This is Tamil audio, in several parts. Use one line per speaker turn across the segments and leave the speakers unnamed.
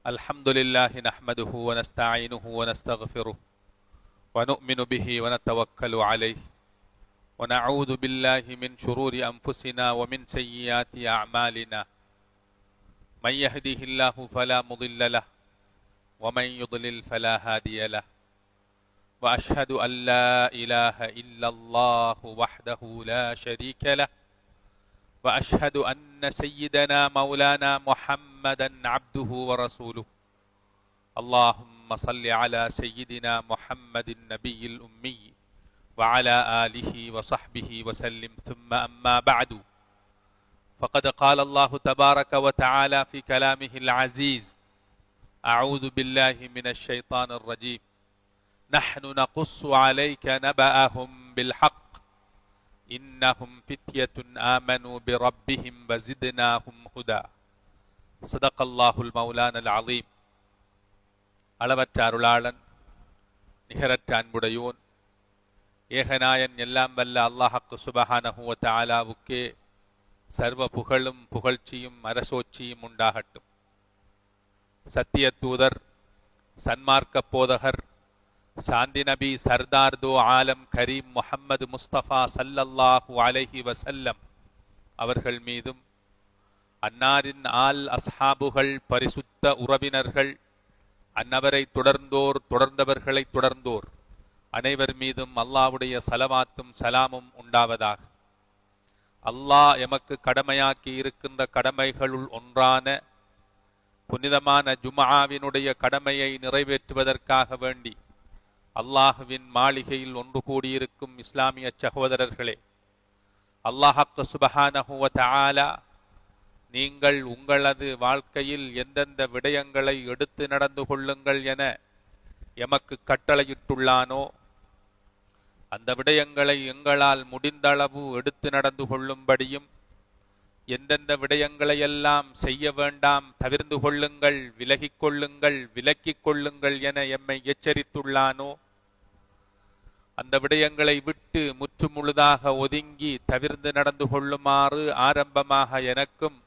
الحمد لله نحمده ونستعينه ونستغفره ونؤمن به ونتوكل عليه ونعوذ بالله من شرور أنفسنا ومن سيئات أعمالنا من يهده الله فلا مضل له ومن يضلل فلا هادي له وأشهد أن لا إله إلا الله وحده لا شريك له وأشهد أن سيدنا مولانا محمدا عبده ورسوله اللهم صل على سيدنا محمد النبي الأمي وعلى آله وصحبه وسلم ثم أما بعد فقد قال الله تبارك وتعالى في كلامه العزيز أعوذ بالله من الشيطان الرجيم نحن نقص عليك نبأهم بالحق إنهم فتية آمنوا بربهم وزدناهم هدى صدق الله المولانا العظيم அளவற்ற அருளாளன் நிகரற்ற அன்புடையோன் ஏகநாயன் எல்லாம் வல்ல அல்லாஹ்க்கு சுப்ஹானஹு வ தஆலாவுக்கே சர்வ புகழும் புகழ்ச்சியும் அரசோச்சியும் உண்டாகட்டும். சத்திய தூதர், சன்மார்க்க போதகர், சாந்தி நபி சர்தார் தோ ஆலம் கரீம் முஹம்மது முஸ்தபா ஸல்லல்லாஹு அலைஹி வஸல்லம் அவர்கள் மீதும், அன்னாரின் ஆல் அஸ்ஹாபுகள், பரிசுத்த உறவினர்கள், அன்னவரை தொடர்ந்தவர்களை தொடர்ந்தோர் அனைவர் மீதும் அல்லாஹ்வுடைய சலவாத்தும் சலாமும் உண்டாவதாக. அல்லாஹ் எமக்கு கடமையாக்கி இருக்கின்ற கடமைகளுள் ஒன்றான புனிதமான ஜும்ஆவினுடைய கடமையை நிறைவேற்றுவதற்காக வேண்டி அல்லாஹுவின் மாளிகையில் ஒன்று கூடியிருக்கும் இஸ்லாமிய சகோதரர்களே, அல்லாஹ்க்கு சுப்ஹானஹு வ தஆலா நீங்கள் உங்களது வாழ்க்கையில் எந்தெந்த விடயங்களை எடுத்து நடந்து கொள்ளுங்கள் என எமக்கு கட்டளையிட்டுள்ளானோ அந்த விடயங்களை எங்களால் முடிந்தளவு எடுத்து நடந்து கொள்ளும்படியும், எந்தெந்த விடயங்களையெல்லாம் செய்ய வேண்டாம் தவிர்ந்து கொள்ளுங்கள், விலகிக் கொள்ளுங்கள், விலக்கிக் கொள்ளுங்கள் என எம்மை எச்சரித்துள்ளானோ அந்த விடயங்களை விட்டு முற்றுமுழுதாக ஒதுங்கி தவிர்ந்து நடந்து கொள்ளுமாறு ஆரம்பமாக எனக்கும்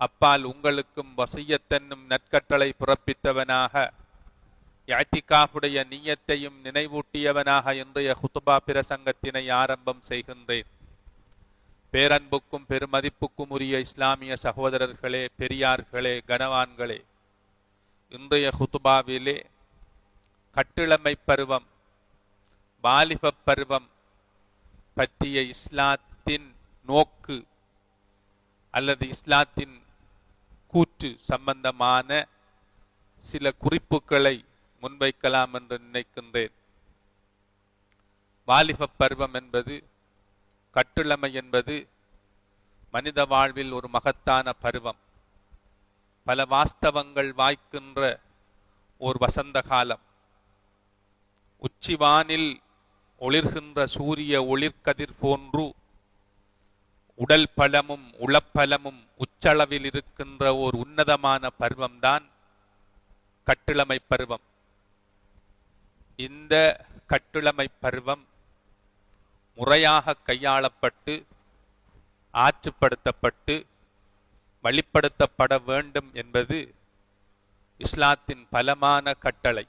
அப்பால் உங்களுக்கும் வசியத்தென்னும் நற்கட்டளை பிறப்பித்தவனாக, இஅ்திகாஃபுடைய நியத்தையும் நினைவூட்டியவனாக இன்றைய ஹுத்பா பிரசங்கத்தினை ஆரம்பம் செய்கின்றேன். பேரன்புக்கும் பெருமதிப்புக்கும் உரிய இஸ்லாமிய சகோதரர்களே, பெரியார்களே, கனவான்களே, இன்றைய ஹுத்பாவிலே கட்டிளமை பருவம், வாலிப பருவம் பற்றிய இஸ்லாத்தின் நோக்கு அல்லது இஸ்லாத்தின் கூற்று சம்பந்தமான சில குறிப்புகளை முன்வைக்கலாம் என்று நினைக்கின்றேன். வாலிப பருவம் என்பது, கட்டிளமை என்பது மனித வாழ்வில் ஒரு மகத்தான பருவம். பல வாஸ்தவங்கள் வாய்க்கின்ற ஒரு வசந்த காலம். உச்சிவானில் ஒளிர்கின்ற சூரிய ஒளிர்கதிர் போன்று உடல் பலமும் உளப்பலமும் உச்சளவில் இருக்கின்ற ஒரு உன்னதமான பருவம்தான் கட்டிளமை பருவம். இந்த கட்டிளமை பருவம் முறையாக கையாளப்பட்டு ஆற்றுப்படுத்தப்பட்டு வழிப்படுத்தப்பட வேண்டும் என்பது இஸ்லாத்தின் பலமான கட்டளை.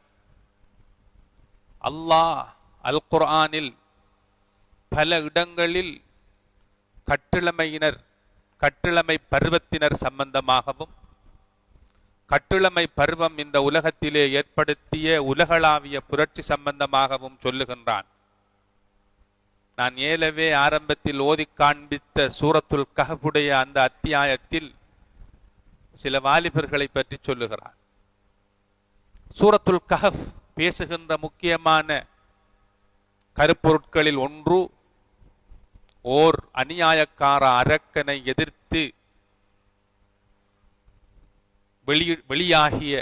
அல்லாஹ் அல் குர்ஆனில் பல இடங்களில் கட்டிளமை பருவத்தினர் சம்பந்தமாகவும், கட்டிளமை பருவம் இந்த உலகத்திலே ஏற்படுத்திய உலகளாவிய புரட்சி சம்பந்தமாகவும் சொல்லுகின்றான். நான் ஏலவே ஆரம்பத்தில் ஓதி காண்பித்த சூரத்துல் கஹ்ஃபுடைய அந்த அத்தியாயத்தில் சில வாலிபர்களை பற்றி சொல்லுகிறான். சூரத்துல் கஹ்ஃப் பேசுகின்ற முக்கியமான கருப்பொருட்களில் ஒன்று, ஓர் அநியாயக்கார அரக்கனை எதிர்த்து வெளியாகிய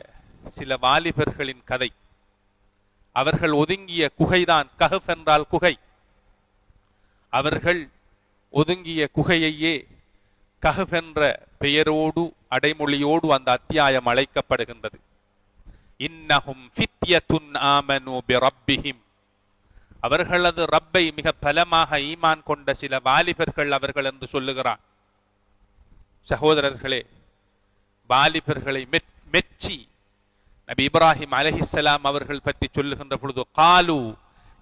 சில வாலிபர்களின் கதை. அவர்கள் ஒதுங்கிய குகைதான் கஹ்ஃப் என்றால் குகை. அவர்கள் ஒதுங்கிய குகையையே கஹ்ஃப் என்ற பெயரோடு அடைமொழியோடு அந்த அத்தியாயம் அழைக்கப்படுகின்றது. இன்னஹும் ஃபித்யத்துன் ஆமனு பிரப்பிஹிம், அவர்களது ரப்பை மிக பலமாக ஈமான் கொண்ட சில வாலிபர்கள் அவர்கள் என்று சொல்லுகிறான். சகோதரர்களே, வாலிபர்களை மெச்சி நபி இப்ராஹிம் அலைஹிஸ்ஸலாம் அவர்கள் பற்றி சொல்லுகின்ற பொழுது காலு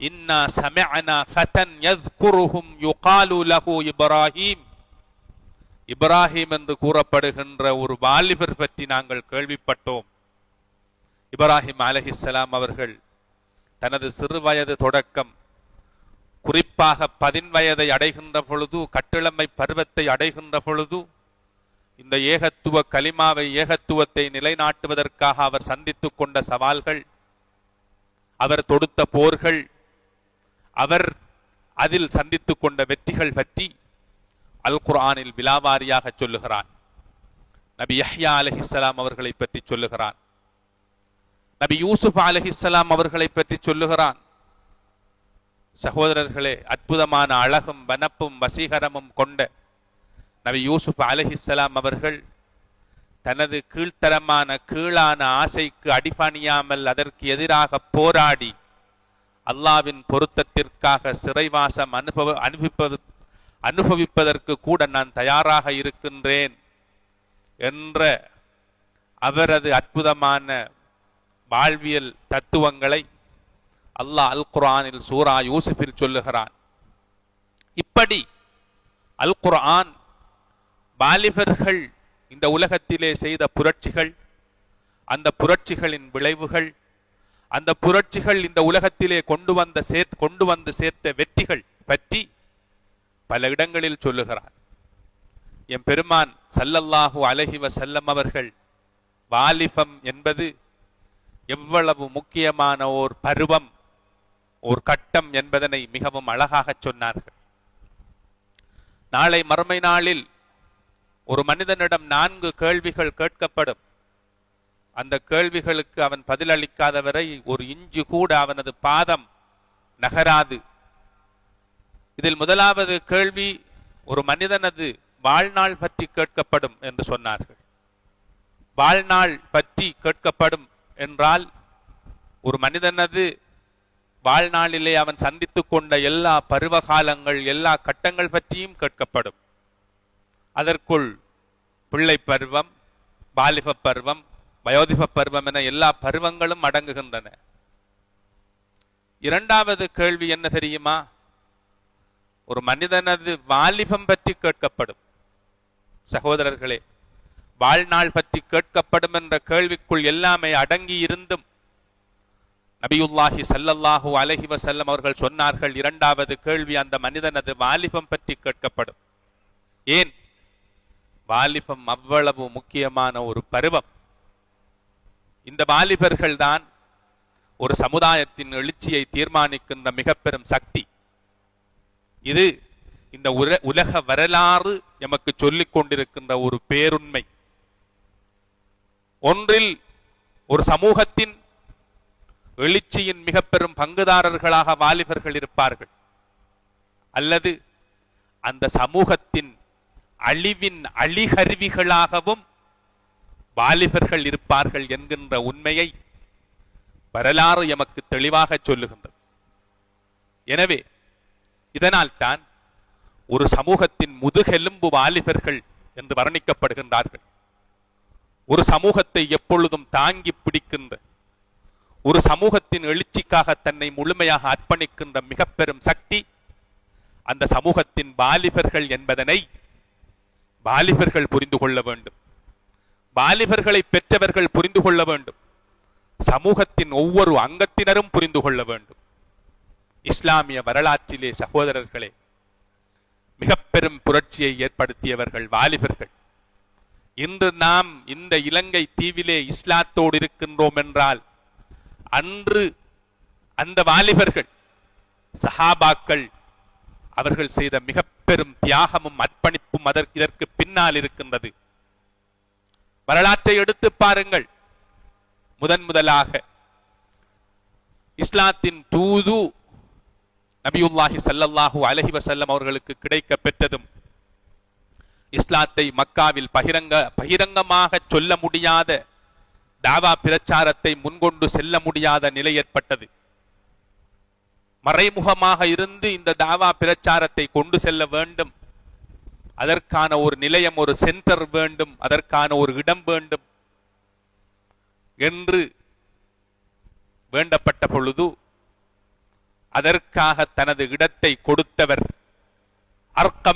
இன்னா சமஅனா ஃபதன் யذ்குருஹும் யுகாலு லஹு இப்ராஹிம், இப்ராஹிம் என்று கூறப்படுகின்ற ஒரு வாலிபர் பற்றி நாங்கள் கேள்விப்பட்டோம். இப்ராஹிம் அலைஹிஸ்ஸலாம் அவர்கள் தனது சிறு வயது தொடக்கம் குறிப்பாக 10 வயதை அடைகின்ற பொழுது, கட்டிளமை பருவத்தை அடைகின்ற பொழுது இந்த ஏகத்துவ கலிமாவை, ஏகத்துவத்தை நிலைநாட்டுவதற்காக அவர் சந்தித்துக் கொண்ட சவால்கள், அவர் தொடுத்த போர்கள், அவர் அதில் சந்தித்துக் கொண்ட வெற்றிகள் பற்றி அல் குர்ஆனில் விலாவாரியாக சொல்லுகிறான். நபி யஹ்யா அலைஹிஸ்ஸலாம் அவர்களை பற்றி சொல்லுகிறான். நபி யூசுப் அலைஹிஸ்ஸலாம் அவர்களை பற்றி சொல்லுகிறான். சகோதரர்களே, அற்புதமான அழகும் வனப்பும் வசீகரமும் கொண்ட நபி யூசுப் அலைஹிஸ்ஸலாம் அவர்கள் தனது கீழ்த்தரமான கீழான ஆசைக்கு அடிபணியாமல் அதற்கு எதிராக போராடி அல்லாவின் பொருத்தத்திற்காக சிறைவாசம் அனுபவிப்பதற்கு கூட நான் தயாராக இருக்கின்றேன் என்ற அவரது அற்புதமான வாழ்வியல் தத்துவங்களை அல்லாஹ் அல் குர்ஆனில் சூரா யூசுஃபில் சொல்லுகிறான். இப்படி அல் குர்ஆன் வாலிபர்கள் இந்த உலகத்திலே செய்த புரட்சிகள், அந்த புரட்சிகளின் விளைவுகள், அந்த புரட்சிகள் இந்த உலகத்திலே கொண்டு வந்து சேர்த்த வெற்றிகள் பற்றி பல இடங்களில் சொல்லுகிறார். எம் பெருமான் ஸல்லல்லாஹு அலைஹி வஸல்லம் அவர்கள் வாலிபம் என்பது எவ்வளவு முக்கியமான ஓர் பருவம், ஒரு கட்டம் என்பதனை மிகவும் அழகாக சொன்னார்கள். நாளை மறுமை நாளில் ஒரு மனிதனிடம் 4 கேள்விகள் கேட்கப்படும். அந்த கேள்விகளுக்கு அவன் பதிலளிக்காத வரை ஒரு இஞ்சு கூட அவனது பாதம் நகராது. இதில் முதலாவது கேள்வி ஒரு மனிதனது வாழ்நாள் பற்றி கேட்கப்படும் என்று சொன்னார்கள். வாழ்நாள் பற்றி கேட்கப்படும் என்றால் ஒரு மனிதனது வாழ்நாளிலே அவன் சந்தித்துக் கொண்ட எல்லா பருவகாலங்கள், எல்லா கட்டங்கள் பற்றியும் கேட்கப்படும். அதற்குள் பிள்ளை பருவம், வாலிப பருவம், வயோதிப பருவம் என எல்லா பருவங்களும் அடங்குகின்றன. இரண்டாவது கேள்வி என்ன தெரியுமா? ஒரு மனிதனது வாலிபம் பற்றி கேட்கப்படும். சகோதரர்களே, வாழ்நாள் பற்றி கேட்கப்படும் என்ற கேள்விக்குள் எல்லாமே அடங்கி இருந்தும் நபியுல்லாஹி ஸல்லல்லாஹு அலைஹி வஸல்லம் அவர்கள் சொன்னார்கள், இரண்டாவது கேள்வி அந்த மனிதனது வாலிபம் பற்றி கேட்கப்படும். ஏன்? வாலிபம் அவ்வளவு முக்கியமான ஒரு பருவம். இந்த வாலிபர்கள் தான் ஒரு சமுதாயத்தின் எழுச்சியை தீர்மானிக்கின்ற மிக பெரும் சக்தி. இது இந்த உலக வரலாறு எமக்கு சொல்லிக் கொண்டிருக்கின்ற ஒரு பேருண்மை. ஒன்றில் ஒரு சமூகத்தின் எழுச்சியின் மிக பெரும் பங்குதாரர்களாக வாலிபர்கள் இருப்பார்கள், அல்லது அந்த சமூகத்தின் அழிவின் அழிகருவிகளாகவும் வாலிபர்கள் இருப்பார்கள் என்கின்ற உண்மையை வரலாறு எமக்கு தெளிவாக சொல்லுகின்றது. எனவே இதனால் தான் ஒரு சமூகத்தின் முதுகெலும்பு வாலிபர்கள் என்று வர்ணிக்கப்படுகின்றார்கள். ஒரு சமூகத்தை எப்பொழுதும் தாங்கி பிடிக்கின்ற, ஒரு சமூகத்தின் எழுச்சிக்காக தன்னை முழுமையாக அர்ப்பணிக்கின்ற மிக பெரும் சக்தி அந்த சமூகத்தின் வாலிபர்கள் என்பதனை வாலிபர்கள் புரிந்து கொள்ள வேண்டும். வாலிபர்களை பெற்றவர்கள் புரிந்து கொள்ள வேண்டும். சமூகத்தின் ஒவ்வொரு அங்கத்தினரும் புரிந்து கொள்ள வேண்டும். இஸ்லாமிய வரலாற்றிலே சகோதரர்களே, மிக பெரும் புரட்சியை ஏற்படுத்தியவர்கள் வாலிபர்கள். இன்று நாம் இந்த இலங்கை தீவிலே இஸ்லாத்தோடு இருக்கின்றோம் என்றால் அன்று அந்த வாலிபர்கள், சஹாபாக்கள், அவர்கள் செய்த மிக பெரும் தியாகமும் அர்ப்பணிப்பும் இதற்கு பின்னால் இருக்கின்றது. வரலாற்றை எடுத்து பாருங்கள். முதலாக இஸ்லாத்தின் தூது நபியுல்லாஹி ஸல்லல்லாஹு அலைஹி வஸல்லம் அவர்களுக்கு கிடைக்க பெற்றதும், இஸ்லாத்தை மக்காவில் பகிரங்கமாக சொல்ல முடியாத, தாவா பிரச்சாரத்தை முன்கொண்டு செல்ல முடியாத நிலை ஏற்பட்டது. மறைமுகமாக இருந்து இந்த தாவா பிரச்சாரத்தை கொண்டு செல்ல வேண்டும். அதற்கான ஒரு நிலையம், ஒரு சென்டர் வேண்டும், அதற்கான ஒரு இடம் வேண்டும் என்று வேண்டப்பட்ட பொழுது அதற்காக தனது இடத்தை கொடுத்தவர் அர்கம்